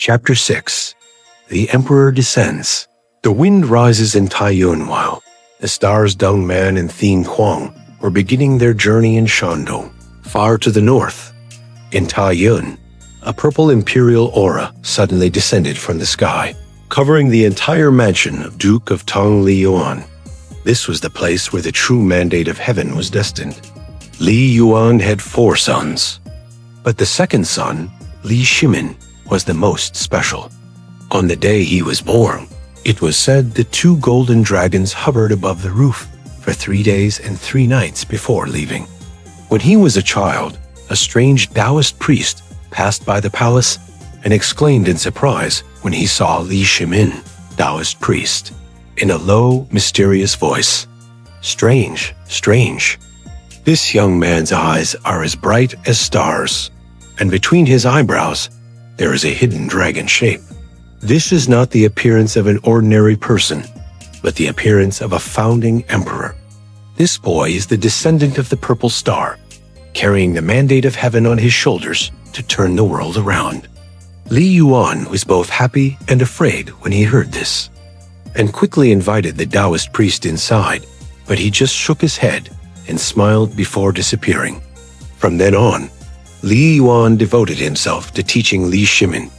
Chapter 6. The Emperor Descends. The wind rises in Taiyuan while the stars Dong Man and Thin Huang were beginning their journey in Shandong. Far to the north, in Taiyuan, a purple imperial aura suddenly descended from the sky, covering the entire mansion of Duke of Tang Li Yuan. This was the place where the true mandate of heaven was destined. Li Yuan had 4 sons, but the second son, Li Shimin, was the most special. On the day he was born, it was said that 2 golden dragons hovered above the roof for 3 days and 3 nights before leaving. When he was a child, a strange Taoist priest passed by the palace and exclaimed in surprise when he saw Li Shimin, Taoist priest, in a low, mysterious voice. Strange, strange. This young man's eyes are as bright as stars, and between his eyebrows, there is a hidden dragon shape. This is not the appearance of an ordinary person, but the appearance of a founding emperor. This boy is the descendant of the purple star, carrying the mandate of heaven on his shoulders to turn the world around. Li Yuan was both happy and afraid when he heard this, and quickly invited the Taoist priest inside, but he just shook his head and smiled before disappearing. From then on, Li Yuan devoted himself to teaching Li Shimin,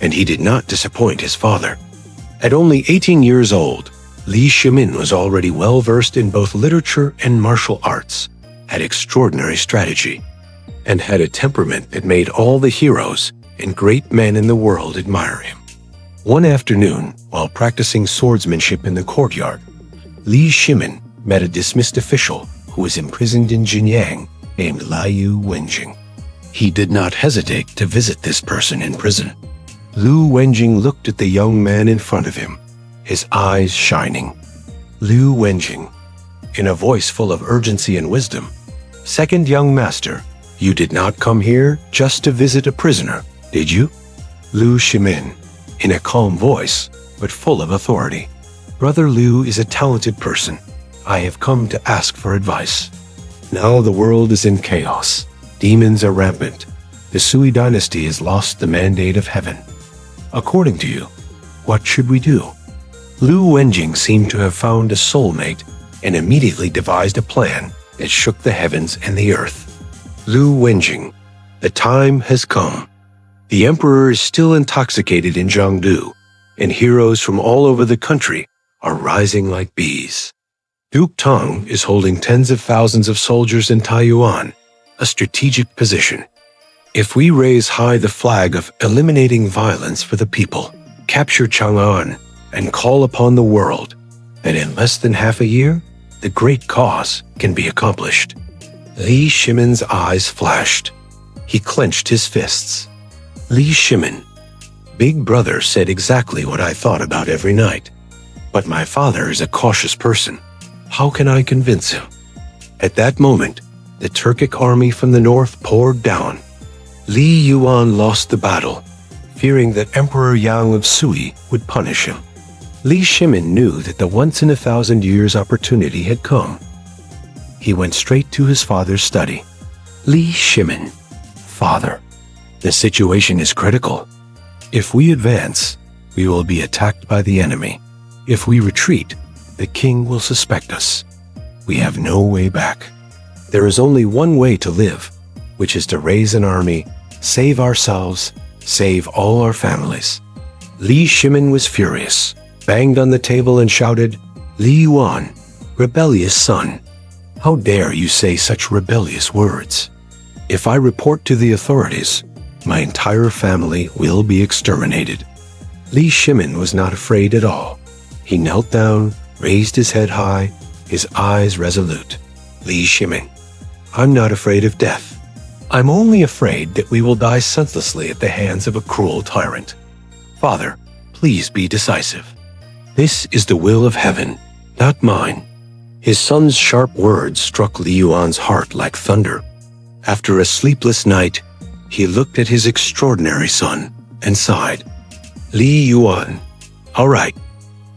and he did not disappoint his father. At only 18 years old, Li Shimin was already well-versed in both literature and martial arts, had extraordinary strategy, and had a temperament that made all the heroes and great men in the world admire him. One afternoon, while practicing swordsmanship in the courtyard, Li Shimin met a dismissed official who was imprisoned in Jinyang named Liu Wenjing. He did not hesitate to visit this person in prison. Liu Wenjing looked at the young man in front of him, his eyes shining. Liu Wenjing, in a voice full of urgency and wisdom, "Second young master, you did not come here just to visit a prisoner, did you?" Liu Shimin, in a calm voice, but full of authority. "Brother Liu is a talented person. I have come to ask for advice. Now the world is in chaos. Demons are rampant. The Sui Dynasty has lost the mandate of heaven. According to you, what should we do?" Liu Wenjing seemed to have found a soulmate and immediately devised a plan that shook the heavens and the earth. Liu Wenjing, the time has come. The emperor is still intoxicated in Jiangdu, and heroes from all over the country are rising like bees. Duke Tang is holding tens of thousands of soldiers in Taiyuan, a strategic position. If we raise high the flag of eliminating violence for the people, capture Chang'an, and call upon the world, then in less than half a year, the great cause can be accomplished. Li Shimin's eyes flashed. He clenched his fists. Li Shimin, Big Brother said exactly what I thought about every night. But my father is a cautious person. How can I convince him? At that moment, the Turkic army from the north poured down. Li Yuan lost the battle, fearing that Emperor Yang of Sui would punish him. Li Shimin knew that the once-in-a-thousand-years opportunity had come. He went straight to his father's study. "Li Shimin, father, the situation is critical. If we advance, we will be attacked by the enemy. If we retreat, the king will suspect us. We have no way back. There is only one way to live, which is to raise an army, save ourselves, save all our families." Li Shimin was furious, banged on the table and shouted, "Li Yuan, rebellious son, how dare you say such rebellious words? If I report to the authorities, my entire family will be exterminated." Li Shimin was not afraid at all. He knelt down, raised his head high, his eyes resolute. "Li Shimin, I'm not afraid of death. I'm only afraid that we will die senselessly at the hands of a cruel tyrant. Father, please be decisive. This is the will of heaven, not mine." His son's sharp words struck Li Yuan's heart like thunder. After a sleepless night, he looked at his extraordinary son and sighed. "Li Yuan, all right.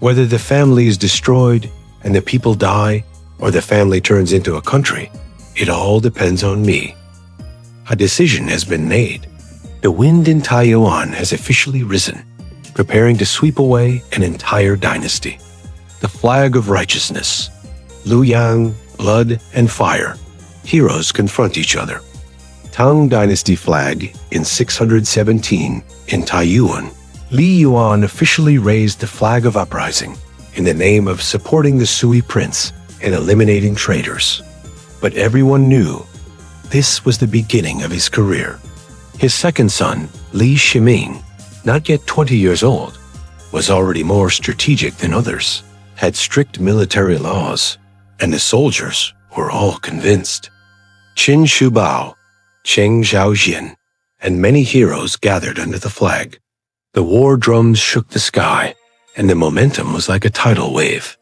Whether the family is destroyed and the people die, or the family turns into a country, it all depends on me. A decision has been made. The wind in Taiyuan has officially risen, preparing to sweep away an entire dynasty. The flag of righteousness. Liu Yang, blood and fire. Heroes confront each other. Tang Dynasty flag in 617 in Taiyuan. Li Yuan officially raised the flag of uprising in the name of supporting the Sui prince and eliminating traitors. But everyone knew this was the beginning of his career. His second son, Li Shimin, not yet 20 years old, was already more strategic than others, had strict military laws, and the soldiers were all convinced. Qin Shubao, Cheng Xiaojin, and many heroes gathered under the flag. The war drums shook the sky, and the momentum was like a tidal wave.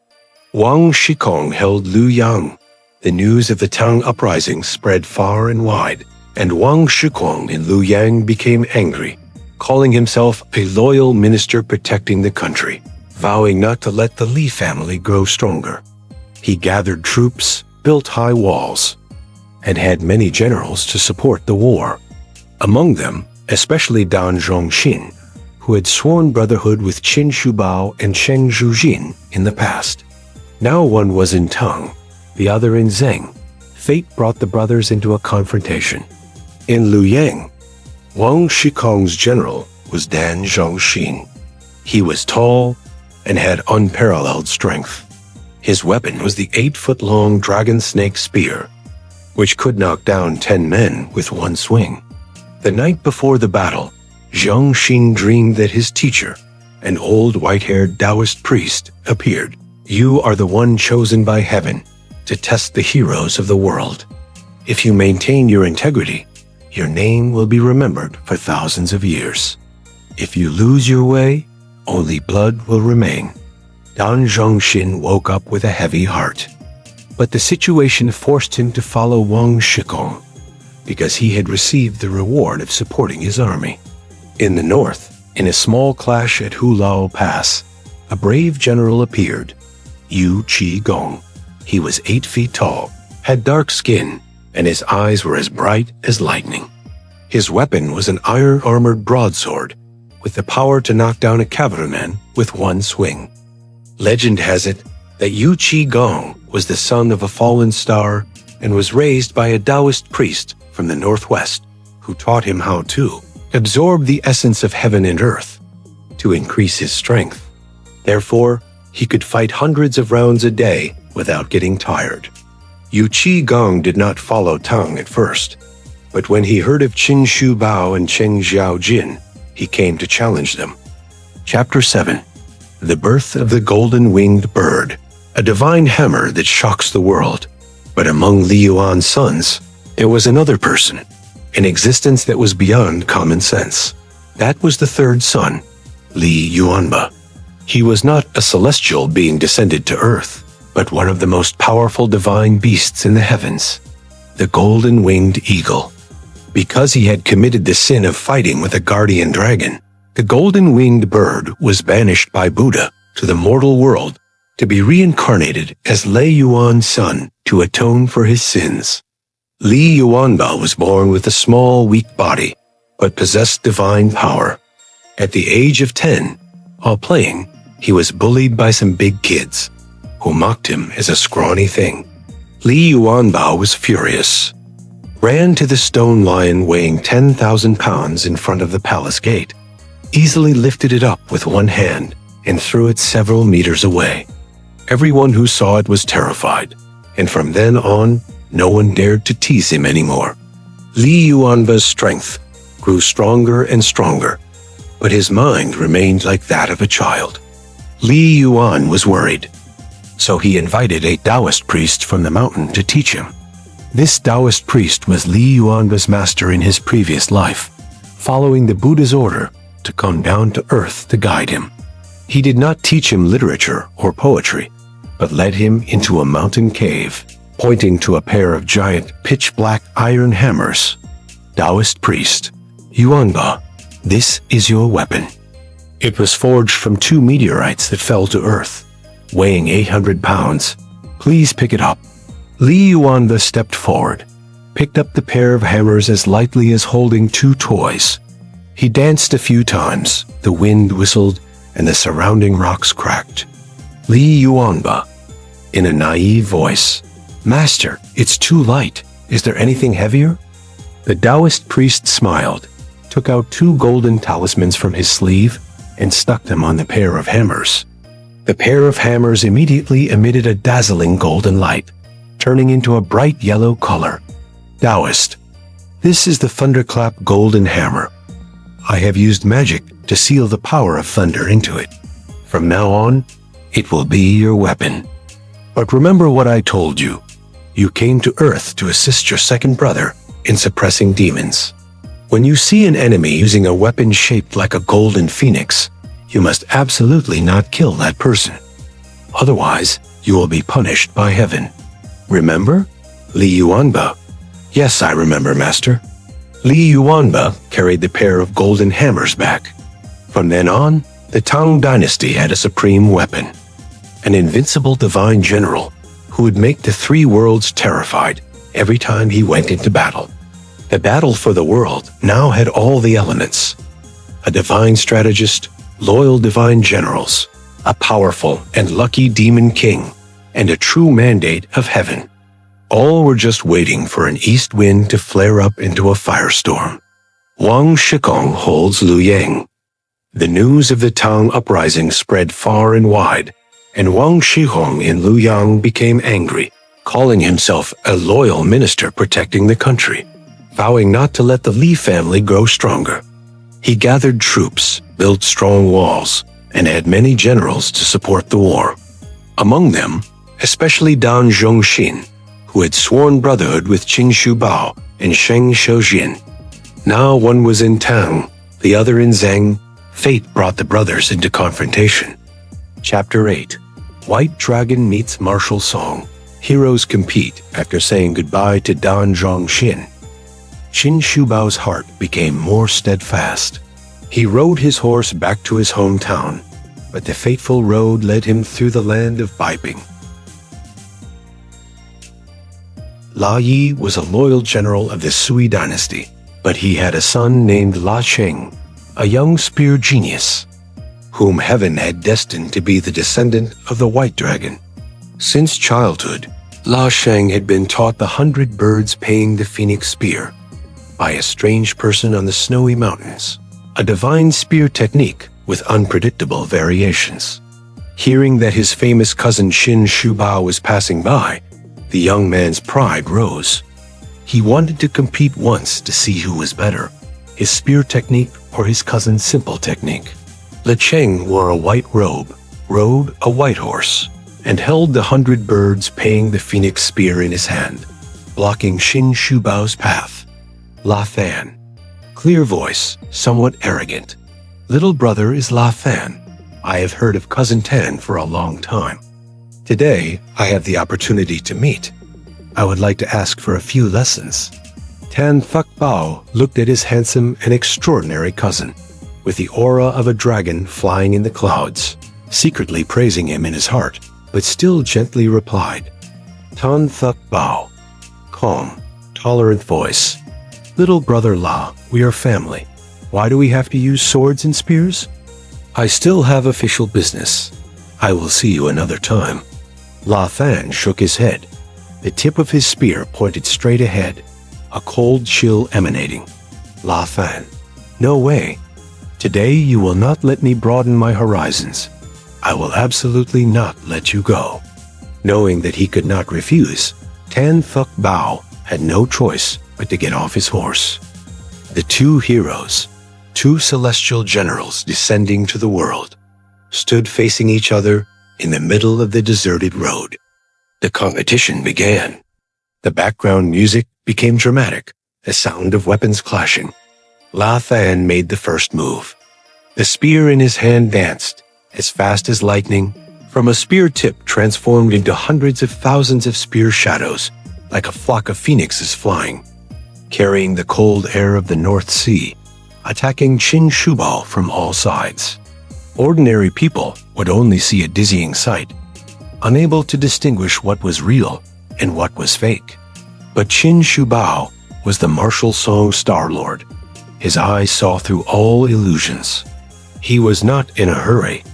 Wang Shikong held Liu Yang. The news of the Tang uprising spread far and wide, and Wang Shikong in Liu Yang became angry, calling himself a loyal minister protecting the country, vowing not to let the Li family grow stronger. He gathered troops, built high walls, and had many generals to support the war. Among them, especially Dan Zhongxin, who had sworn brotherhood with Qin Shubao and Cheng Zhujin in the past. Now one was in Tang, the other in Zheng. Fate brought the brothers into a confrontation. In Luyang, Wang Shikong's general was Dan Zhongxin. He was tall and had unparalleled strength. His weapon was the 8-foot-long dragon snake spear, which could knock down 10 men with one swing. The night before the battle, Zhongxin dreamed that his teacher, an old white-haired Taoist priest, appeared. You are the one chosen by heaven to test the heroes of the world. If you maintain your integrity, your name will be remembered for thousands of years. If you lose your way, only blood will remain. Dan Zhongxin woke up with a heavy heart. But the situation forced him to follow Wang Shikong, because he had received the reward of supporting his army. In the north, in a small clash at Hulao Pass, a brave general appeared, Yu Qi-gong. He was 8 feet tall, had dark skin, and his eyes were as bright as lightning. His weapon was an iron-armored broadsword, with the power to knock down a cavalryman with one swing. Legend has it that Yu Qi-gong was the son of a fallen star and was raised by a Taoist priest from the northwest, who taught him how to absorb the essence of heaven and earth to increase his strength. Therefore, he could fight hundreds of rounds a day without getting tired. Yu Qi-gong did not follow Tang at first, but when he heard of Qin Shubao and Cheng Xiaojin, he came to challenge them. Chapter 7. The Birth of the Golden-Winged Bird, a divine hammer that shocks the world. But among Li Yuan's sons, there was another person, an existence that was beyond common sense. That was the third son, Li Yuanba. He was not a celestial being descended to earth, but one of the most powerful divine beasts in the heavens, the golden-winged eagle. Because he had committed the sin of fighting with a guardian dragon, the golden-winged bird was banished by Buddha to the mortal world to be reincarnated as Li Yuan's son to atone for his sins. Li Yuanba was born with a small, weak body, but possessed divine power. At the age of 10, while playing, he was bullied by some big kids, who mocked him as a scrawny thing. Li Yuanba was furious, ran to the stone lion weighing 10,000 pounds in front of the palace gate, easily lifted it up with one hand, and threw it several meters away. Everyone who saw it was terrified, and from then on, no one dared to tease him anymore. Li Yuanba's strength grew stronger and stronger, but his mind remained like that of a child. Li Yuan was worried, so he invited a Taoist priest from the mountain to teach him. This Taoist priest was Li Yuanba's master in his previous life, following the Buddha's order to come down to earth to guide him. He did not teach him literature or poetry, but led him into a mountain cave, pointing to a pair of giant pitch-black iron hammers. Taoist priest, Yuanba, this is your weapon. It was forged from 2 meteorites that fell to earth, weighing 800 pounds. Please pick it up. Li Yuanba stepped forward, picked up the pair of hammers as lightly as holding 2 toys, He danced a few times, the wind whistled, and the surrounding rocks cracked. Li Yuanba, in a naive voice, "Master, it's too light. Is there anything heavier?" The Taoist priest smiled, took out 2 golden talismans from his sleeve, and stuck them on the pair of hammers. The pair of hammers immediately emitted a dazzling golden light, turning into a bright yellow color. Taoist, this is the thunderclap golden hammer. I have used magic to seal the power of thunder into it. From now on, it will be your weapon. But remember what I told you. You came to Earth to assist your second brother in suppressing demons. When you see an enemy using a weapon shaped like a golden phoenix, you must absolutely not kill that person. Otherwise, you will be punished by heaven. Remember? Li Yuanba. Yes, I remember, Master. Li Yuanba carried the pair of golden hammers back. From then on, the Tang Dynasty had a supreme weapon, an invincible divine general who would make the 3 worlds terrified every time he went into battle. The battle for the world now had all the elements: a divine strategist, loyal divine generals, a powerful and lucky demon king, and a true mandate of heaven. All were just waiting for an east wind to flare up into a firestorm. Wang Shikong holds Luyang. The news of the Tang uprising spread far and wide, and Wang Shihong in Luyang became angry, calling himself a loyal minister protecting the country, vowing not to let the Li family grow stronger. He gathered troops, built strong walls, and had many generals to support the war. Among them, especially Dan Zhongxin, who had sworn brotherhood with Qin Shubao and Sheng Shoujin. Now one was in Tang, the other in Zheng. Fate brought the brothers into confrontation. Chapter 8. White Dragon meets martial song. Heroes compete after saying goodbye to Dan Zhongxin. Qin Shubao's heart became more steadfast. He rode his horse back to his hometown, but the fateful road led him through the land of Beiping. La Yi was a loyal general of the Sui dynasty, but he had a son named La Sheng, a young spear genius, whom heaven had destined to be the descendant of the White Dragon. Since childhood, La Sheng had been taught the 100 birds paying the phoenix spear by a strange person on the snowy mountains, a divine spear technique with unpredictable variations. Hearing that his famous cousin Qin Shubao was passing by, the young man's pride rose. He wanted to compete once to see who was better, his spear technique or his cousin's simple technique. Le Cheng wore a white robe, rode a white horse, and held the 100 birds paying the phoenix spear in his hand, blocking Qin Shubao's path. La Fan. Clear voice, somewhat arrogant. Little brother is La Fan. I have heard of cousin Tan for a long time. Today, I have the opportunity to meet. I would like to ask for a few lessons. Tan Thuc Bao looked at his handsome and extraordinary cousin, with the aura of a dragon flying in the clouds, secretly praising him in his heart, but still gently replied. Tan Thuc Bao. Calm, tolerant voice. Little brother La, we are family. Why do we have to use swords and spears? I still have official business. I will see you another time. La Fan shook his head. The tip of his spear pointed straight ahead, a cold chill emanating. La Fan. No way. Today you will not let me broaden my horizons. I will absolutely not let you go. Knowing that he could not refuse, Tan Thuc Bao had no choice but to get off his horse. The 2 heroes, 2 celestial generals descending to the world, stood facing each other in the middle of the deserted road. The competition began. The background music became dramatic, a sound of weapons clashing. La Fan made the first move. The spear in his hand danced, as fast as lightning, from a spear tip transformed into hundreds of thousands of spear shadows, like a flock of phoenixes flying, carrying the cold air of the North Sea, attacking Qin Shubao from all sides. Ordinary people would only see a dizzying sight, unable to distinguish what was real and what was fake. But Qin Shubao was the martial song star lord. his eyes saw through all illusions. He was not in a hurry.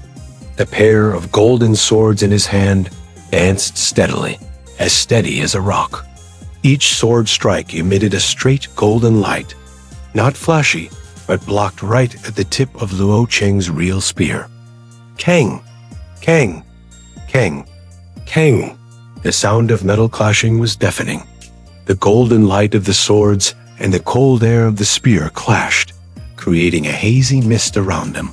The pair of golden swords in his hand danced steadily, as steady as a rock. Each sword strike emitted a straight golden light, not flashy, but blocked right at the tip of Luo Cheng's real spear. Kang! Kang! Kang! Kang! The sound of metal clashing was deafening. The golden light of the swords and the cold air of the spear clashed, creating a hazy mist around them.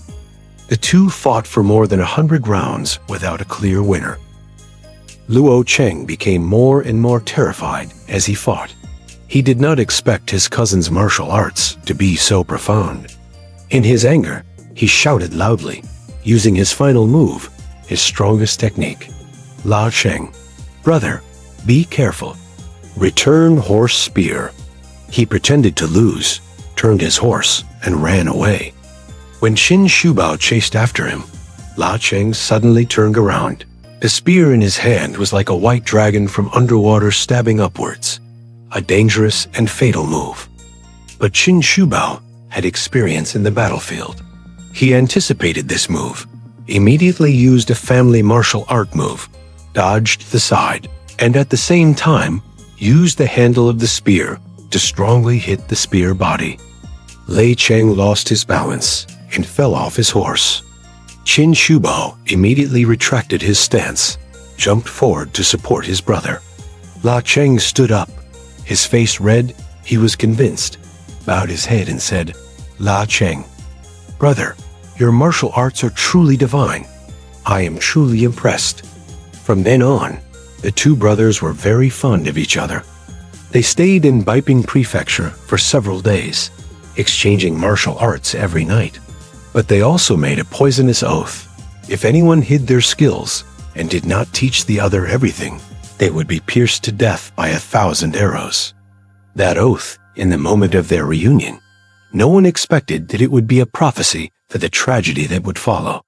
The two fought for more than 100 rounds without a clear winner. Luo Cheng became more and more terrified as he fought. He did not expect his cousin's martial arts to be so profound. In his anger, he shouted loudly, using his final move, his strongest technique. La Cheng, brother, be careful. Return horse spear. He pretended to lose, turned his horse, and ran away. When Qin Shubao chased after him, La Cheng suddenly turned around. The spear in his hand was like a white dragon from underwater stabbing upwards, a dangerous and fatal move. But Qin Shubao had experience in the battlefield. He anticipated this move, immediately used a family martial art move, dodged the side, and at the same time used the handle of the spear to strongly hit the spear body. Lei Cheng lost his balance and fell off his horse. Qin Shubao immediately retracted his stance, jumped forward to support his brother. La Cheng stood up, his face red. He was convinced, bowed his head and said, La Cheng, brother, your martial arts are truly divine. I am truly impressed. From then on, the two brothers were very fond of each other. They stayed in Beiping Prefecture for several days, exchanging martial arts every night. But they also made a poisonous oath. If anyone hid their skills and did not teach the other everything, they would be pierced to death by 1,000 arrows. That oath, in the moment of their reunion, no one expected that it would be a prophecy for the tragedy that would follow.